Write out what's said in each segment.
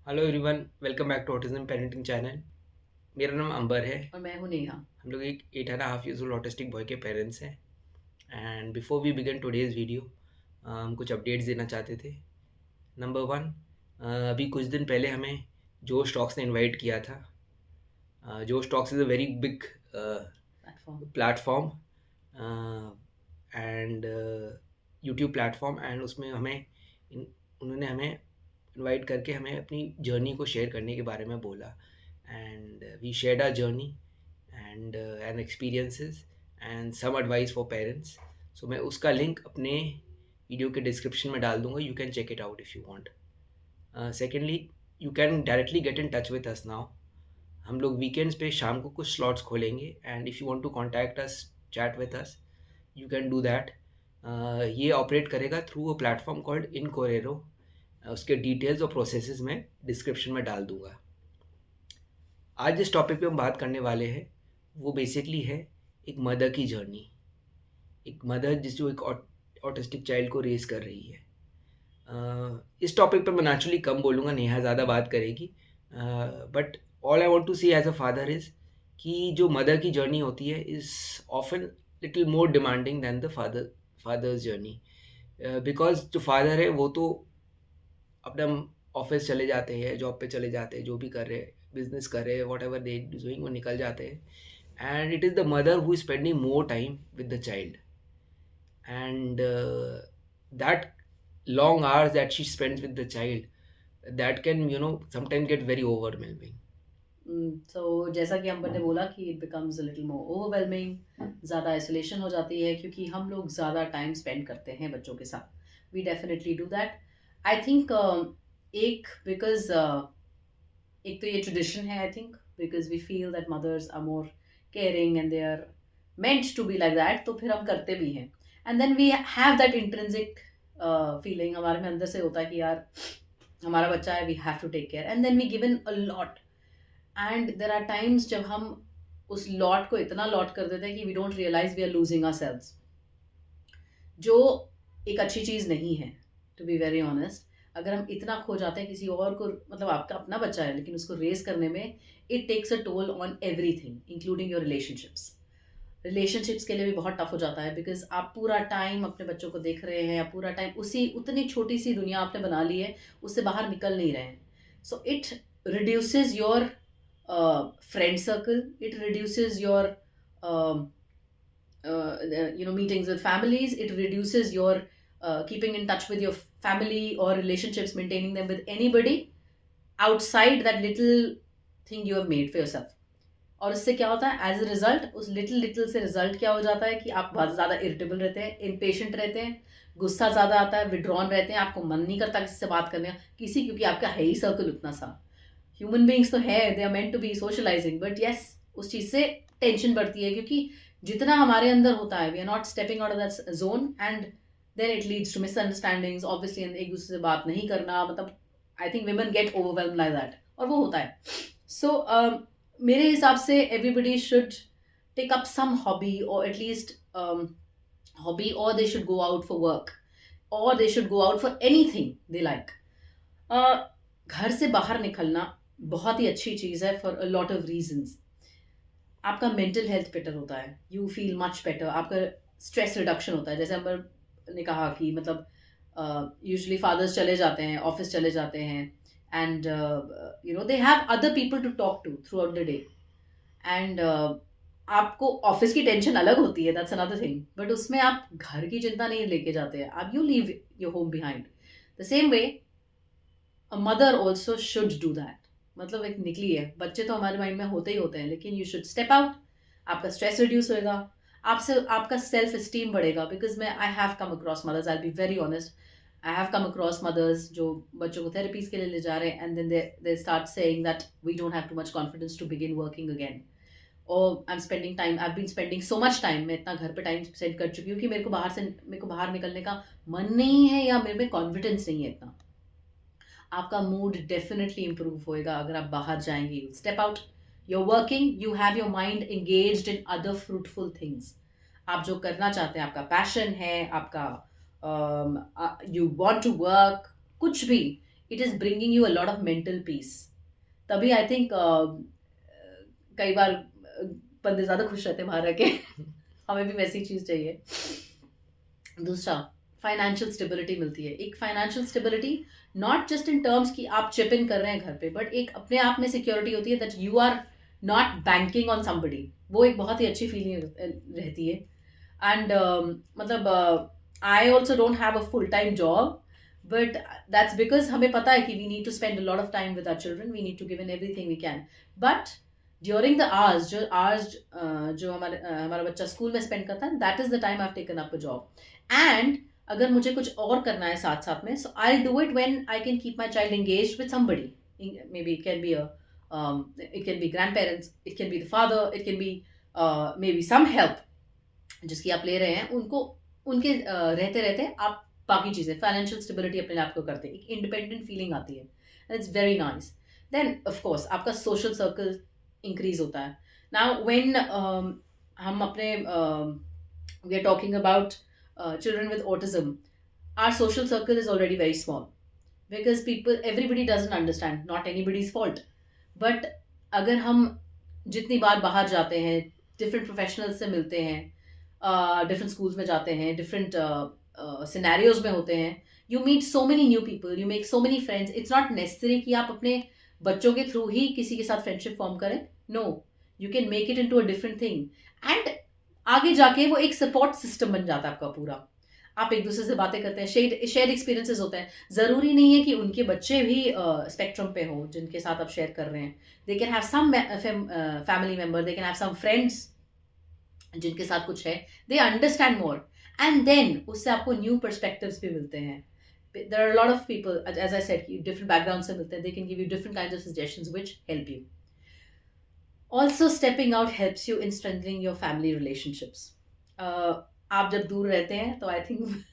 Hello everyone, welcome back to autism parenting channel. मेरा नाम अंबर है। और मैं हूँ नेहा। हम लोग एक 8.5 years old ऑटिस्टिक बॉय के पेरेंट्स हैं। And before we begin today's video, हम कुछ अपडेट्स देना चाहते थे। नंबर वन, अभी कुछ दिन पहले हमें जोश टॉक्स ने इनवाइट किया था। जोश talks is a very big platform. Platform and YouTube platform, and उसमें उन्होंने हमें इनवाइट करके हमें अपनी जर्नी को शेयर करने के बारे में बोला। And we shared our journey and experiences and some advice for parents. So मैं उसका लिंक अपने वीडियो के डिस्क्रिप्शन में डाल दूंगा। You can check it out if you want. Secondly, you can directly get in touch with us now. हम लोग weekends पे शाम को कुछ स्लॉट्स खोलेंगे, and if you want to contact us, chat with us, you can do that. ये operate करेगा through a platform called in कोरेरो। उसके डिटेल्स और प्रोसेसेस मैं डिस्क्रिप्शन में डाल दूंगा। आज जिस टॉपिक पे हम बात करने वाले हैं वो बेसिकली है एक मदर की जर्नी। एक मदर जो एक ऑटिस्टिक चाइल्ड को रेस कर रही है। इस टॉपिक पे मैं नेचुरली कम बोलूँगा, नेहा ज़्यादा बात करेगी। But all I want to see as a father is कि जो मदर की जर्नी होती है is often little more demanding than the father's journey. Because जो फादर है वो तो अपना ऑफिस चले जाते हैं, जॉब पे चले जाते हैं, जो भी कर रहे हैं, बिजनेस कर रहे हैं, वॉट एवर दे डूइंग, वो निकल जाते हैं। And it is the mother who is spending more time with the child, and that long hours that she spends with the child, that can sometimes get very overwhelming. सो जैसा कि अंबर ने बोला कि it becomes a little more overwhelming, ज़्यादा isolation हो जाती है क्योंकि हम लोग ज़्यादा टाइम स्पेंड करते हैं बच्चों के साथ। We definitely do that. I think एक बिकॉज एक तो ये ट्रेडिशन है। I think because we feel that mothers are more caring and they are meant to be like that, तो फिर हम करते भी हैं। And then we have that intrinsic feeling हमारे में अंदर से होता है कि यार हमारा बच्चा है, we have to take care, and then we given a lot. And there are times जब हम उस लॉट को इतना लॉट कर देते हैं कि we don't realise we are losing ourselves, जो एक अच्छी चीज़ नहीं है। टू बी वेरी ऑनेस्ट, अगर हम इतना खो जाते हैं किसी और को, मतलब आपका अपना बच्चा है लेकिन उसको रेस करने में, it takes a toll on everything including your relationships. Relationships के लिए भी बहुत टफ हो जाता है बिकॉज आप पूरा टाइम अपने बच्चों को देख रहे हैं, या पूरा टाइम उसी उतनी छोटी सी दुनिया आपने बना ली है, उससे बाहर निकल नहीं रहे हैं। So it reduces your friend circle, it reduces your meetings with families, it reduces your keeping in touch with your family or relationships, maintaining them with anybody outside that little thing you have made for yourself. और इससे क्या होता है, as a result उस little little से result क्या हो जाता है कि आप बहुत ज़्यादा इरिटेबल रहते हैं, इम्पेशेंट रहते हैं, गुस्सा ज़्यादा आता है, विड्रॉन रहते हैं, आपको मन नहीं करता किसी से बात करने का, किसी, क्योंकि आपका है ही सर्कल उतना सा। ह्यूमन बींग्स तो है, they are meant to be socialising, but yes, उस चीज़ से टेंशन बढ़ती है क्योंकि जितना हमारे अंदर होता है we are not stepping out of that zone, and then it leads to misunderstandings obviously, एक दूसरे से बात नहीं करना, मतलब I think women get overwhelm like that, और वो होता है। सो मेरे हिसाब से everybody should take up some hobby, or at least hobby, or they should go out for work, or they should go out for anything they like. घर से बाहर निकलना बहुत ही अच्छी चीज़ है for a lot of reasons. आपका mental health better होता है, यू फील मच बेटर, आपका स्ट्रेस रिडक्शन होता है। जैसे अमर ने कहा कि मतलब यूजुअली फादर्स चले जाते हैं, ऑफिस चले जाते हैं, and they have other people to talk to throughout the day, and आपको ऑफिस की टेंशन अलग होती है, दैट्स अनदर थिंग, बट उसमें आप घर की चिंता नहीं लेके जाते हैं, आप you leave your home behind. The same way a mother also should do that. मतलब एक निकली है, बच्चे तो हमारे माइंड में होते ही होते हैं, लेकिन यू शुड स्टेप आउट। आपका स्ट्रेस रिड्यूस होएगा, आपसे आपका सेल्फ स्टीम बढ़ेगा। बिकॉज मैं I have come across mothers, I be very honest, I have come across mothers जो बच्चों को थेरेपीज के लिए ले जा रहे हैं, and then they start saying that we don't have too much confidence to begin working again, और I am spending time, I been spending so much time, मैं इतना घर पे टाइम स्पेंड कर चुकी हूँ कि मेरे को बाहर निकलने का मन नहीं है, या मेरे में कॉन्फिडेंस नहीं है इतना। आपका मूड डेफिनेटली इंप्रूव होएगा अगर आप बाहर जाएंगे, you step out, you working, you have your mind engaged in other fruitful things. आप जो करना चाहते हैं, आपका पैशन है, आपका यू वांट टू वर्क, कुछ भी, it is bringing you a lot of mental peace. तभी आई थिंक कई बार बंदे ज़्यादा खुश रहते हैं बाहर रह के हमें भी वैसी चीज़ चाहिए. दूसरा, फाइनेंशियल स्टेबिलिटी मिलती है. एक financial stability not just in terms कि आप चिप इन कर रहे हैं घर पे, बट एक अपने आप में सिक्योरिटी होती है that you are not banking on somebody. वो एक बहुत ही अच्छी फीलिंग रहती है. एंड मतलब I also don't have a full time job, but that's because हमें पता है कि we need to spend a lot of time with our children, we need to give in everything we can. But during the hours जो हमारा बच्चा school में spend करता है, that is the time I have taken up a job. And अगर मुझे कुछ और करना है साथ साथ में, सो I do it when I can keep my child engage with somebody. Maybe it can be it can be grandparents, it can be the father, it can be maybe some help जिसकी आप ले रहे हैं. उनको उनके रहते रहते आप बाकी चीज़ें, फाइनेंशियल स्टेबिलिटी अपने आप को करते हैं, एक इंडिपेंडेंट फीलिंग आती है. It's very nice. Then of course आपका सोशल सर्कल इंक्रीज होता है. नाउ व्हेन हम अपने we are talking about children with autism, our social circle is already very small because everybody doesn't understand, not anybody's fault. But अगर हम जितनी बार बाहर जाते हैं, डिफरेंट प्रोफेशनल्स से मिलते हैं, डिफरेंट स्कूल्स में जाते हैं, डिफरेंट सिनेरियोज में होते हैं, you meet so many new people, you make so many friends. It's not necessary कि आप अपने बच्चों के थ्रू ही किसी के साथ फ्रेंडशिप फॉर्म करें. No, you can make it into a different thing. And आगे जाके वो एक सपोर्ट सिस्टम बन जाता है आपका पूरा. आप एक दूसरे से बातें करते हैं, शेयर एक्सपीरियंसेस होते हैं. ज़रूरी नहीं है कि उनके बच्चे भी स्पेक्ट्रम पे हो जिनके साथ आप शेयर कर रहे हैं. They can have some family member, they can have some friends जिनके साथ कुछ है, they understand more. And then उससे आपको न्यू पर्सपेक्टिव्स भी मिलते हैं. There are a lot of people, as I said, different backgrounds से मिलते हैं. They can give you different kinds of suggestions which help you. Also, stepping out helps you in strengthening your family relationships. आप जब दूर रहते हैं तो I think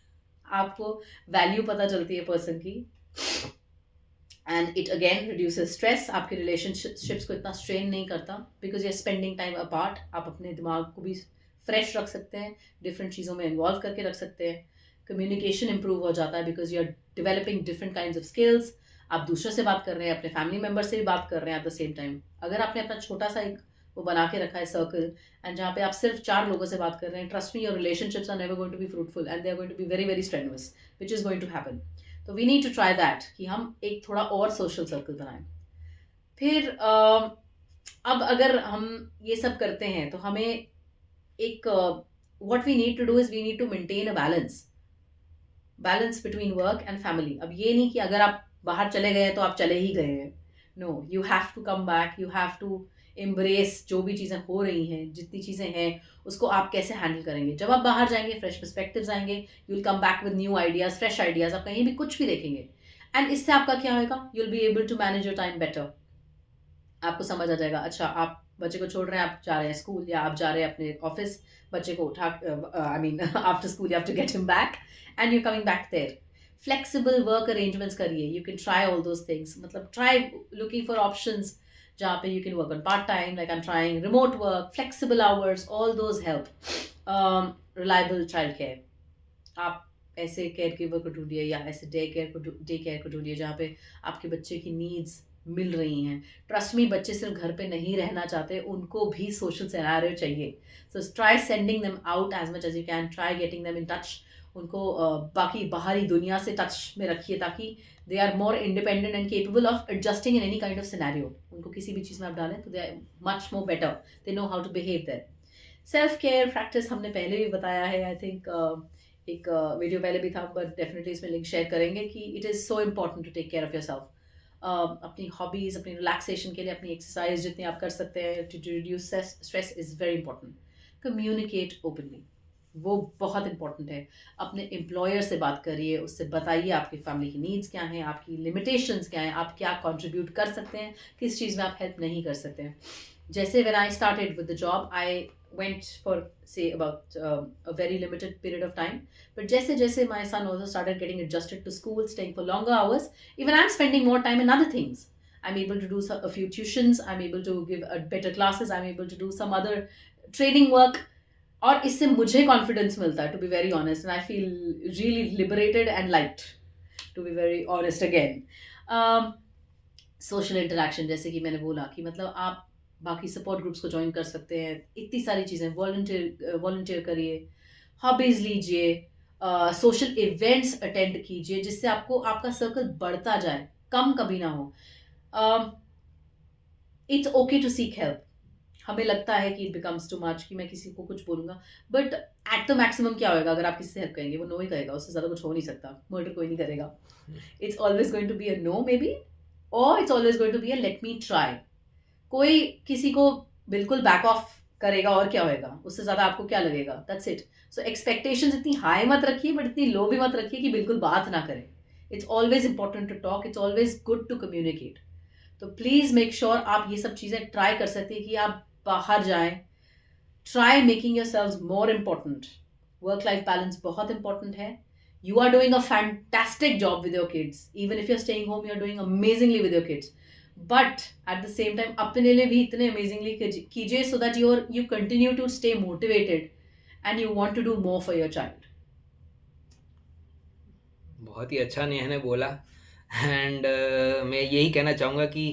आपको वैल्यू पता चलती है पर्सन की. And it again reduces stress. आपके रिलेशनशिप्स को इतना स्ट्रेन नहीं करता because you are spending time apart. आप अपने दिमाग को भी फ्रेश रख सकते हैं, डिफरेंट चीज़ों में इन्वॉल्व करके रख सकते हैं. कम्युनिकेशन इंप्रूव हो जाता है because you are developing different kinds of skills. आप दूसरों से बात कर रहे हैं, अपने फैमिली मेम्बर से भी बात कर रहे हैं एट द सेम टाइम. अगर आपने अपना छोटा सा एक वो बना के रखा है सर्कल, एंड जहाँ पे आप सिर्फ 4 लोगों से बात कर रहे हैं, trust me, your relationships are never going to be fruitful and they are going to be very very strenuous, which is going to happen. तो we need to try that कि हम एक थोड़ा और सोशल सर्कल बनाएं. फिर अब अगर हम ये सब करते हैं तो हमें एक what we need to do is we need to maintain a balance between work and family. अब ये नहीं कि अगर आप बाहर चले गए तो आप चले ही गए हैं. No, you have to come back, you have to embrace जो भी चीज़ें हो रही हैं, जितनी चीज़ें हैं उसको आप कैसे हैंडल करेंगे. जब आप बाहर जाएंगे, फ्रेश पर्सपेक्टिव्स आएंगे, you will come back with new ideas, fresh ideas. आप कहीं भी कुछ भी देखेंगे एंड इससे आपका क्या होगा, you will be able to manage your time better. आपको समझ आ जाएगा, अच्छा आप बच्चे को छोड़ रहे हैं, आप जा रहे हैं स्कूल या आप जा रहे हैं अपने ऑफिस, बच्चे को उठा I mean after school you have to get him back and you coming back there. Flexible work arrangements करिए. You can try all those things. मतलब ट्राई लुकिंग फॉर ऑप्शंस जहाँ पे you can work on part time, like I am trying remote work, flexible hours, all those help. Reliable child care. आप ऐसे care giver को ढूंढिए या ऐसे day care को ढूंढिए जहाँ पे आपके बच्चे की नीड्स मिल रही हैं. ट्रस्ट मी, बच्चे सिर्फ घर पे नहीं रहना चाहते, उनको भी सोशल सिनेरियो चाहिए. So try sending them out as much as you can. Try getting them in touch. उनको बाकी बाहरी दुनिया से टच में रखिए ताकि they are more independent and capable of adjusting in any kind of scenario. उनको किसी भी चीज़ में आप डालें तो they are much more better, they know how to behave there. Self care practice हमने पहले भी बताया है. आई थिंक एक वीडियो पहले भी था, बट डेफिनेटली इसमें लिंक शेयर करेंगे कि it is so important to take care of yourself. अपनी हॉबीज़, अपनी रिलैक्सेशन के लिए अपनी एक्सरसाइज जितनी आप कर सकते हैं to reduce stress is very important. Communicate openly, वो बहुत इंपॉर्टेंट है. अपने एम्प्लॉयर से बात करिए, उससे बताइए आपकी फैमिली की नीड्स क्या हैं, आपकी लिमिटेशंस क्या हैं, आप क्या कंट्रीब्यूट कर सकते हैं, किस चीज़ में आप हेल्प नहीं कर सकते हैं. जैसे when I started with the job, I went for say about a very limited period of time, but jaise my son also started getting adjusted to school, staying for longer hours, even I'm spending more time in other things. I'm able to do a few tuitions, I'm able to give better classes, I'm able to do some other training work. और इससे मुझे confidence मिलता है, to be very honest, and I feel really liberated and light, to be very honest again. Social interaction, जैसे कि मैंने बोला कि मतलब आप बाकी सपोर्ट ग्रुप्स को ज्वाइन कर सकते हैं, इतनी सारी चीज़ें, वॉलंटियर वॉलंटियर करिए, हॉबीज लीजिए, सोशल इवेंट्स अटेंड कीजिए, जिससे आपको आपका सर्कल बढ़ता जाए, कम कभी ना हो. It's okay to seek help. हमें लगता है कि इट बिकम्स टू मच कि मैं किसी को कुछ बोलूंगा, बट एट द मैक्सिमम क्या होएगा अगर आप किसी से हेल्प करेंगे, वो नो ही करेगा, उससे ज्यादा कुछ हो नहीं सकता, मर्डर कोई नहीं करेगा. It's always going to be a no may be, और it's always going to be a let me try. कोई किसी को बिल्कुल बैक ऑफ करेगा और क्या होएगा, उससे ज्यादा आपको क्या लगेगा, दैट्स इट. सो एक्सपेक्टेशंस इतनी हाई मत रखिए, बट इतनी लो भी मत रखिए कि बिल्कुल बात ना करें. It's always important to talk, it's always good to communicate. तो प्लीज मेक श्योर आप ये सब चीजें ट्राई कर सकते हैं कि आप बाहर जाएं. Try making your selves more important. Work life balance बहुत इंपॉर्टेंट है. You are doing a fantastic job with your kids. Even if you're staying home, you're doing amazingly with your kids. But at the same time, अपने लिए भी इतने amazingly कीजिए so that you continue to stay motivated and you want to do more for your child. बहुत ही अच्छा नेहा ने बोला. And मैं यही कहना चाहूँगा कि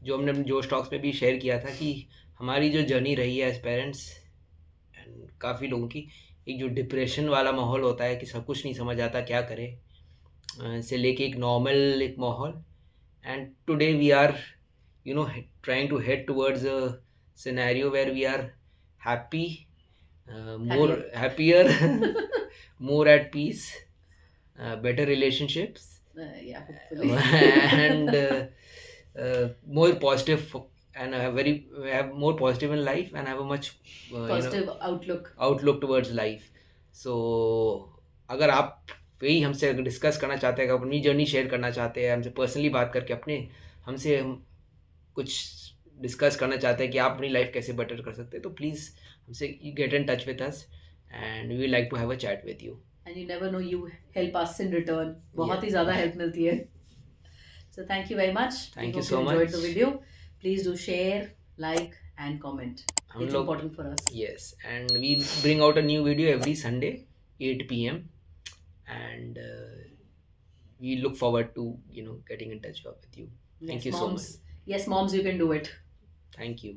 जो हमने अपने जोश टॉक्स में भी शेयर किया था कि हमारी जो जर्नी रही है एज पेरेंट्स, एंड काफ़ी लोगों की, एक जो डिप्रेशन वाला माहौल होता है कि सब कुछ नहीं समझ आता क्या करें, से लेके एक नॉर्मल एक माहौल. And today we are trying to head towards a scenario where we are happy, more Happier. happier, more at peace, better relationships, Yeah, hopefully. and more positive, and have more positive in life, and have a much Positive outlook. outlook towards life. So अगर आप वही हमसे अगर discuss करना चाहते हैं, अगर अपनी जर्नी शेयर करना चाहते हैं, हमसे पर्सनली बात करके अपने हमसे हम कुछ डिस्कस करना चाहते हैं कि आप अपनी लाइफ कैसे बेटर कर सकते हैं, तो प्लीज़ हमसे get in touch with us, and we like to have a chat with you. And you never know, you help us in return. बहुत Yeah. ही ज़्यादा help मिलती है. So thank you very much. We Thank you hope so you enjoyed much. the video. Please do share, like and comment. हम It's लोग important for us. yes, and we bring out a new video every Sunday 8 p.m. and we look forward to getting in touch with you. Thank Yes, you so much. moms. Yes, moms, you can do it. Thank you.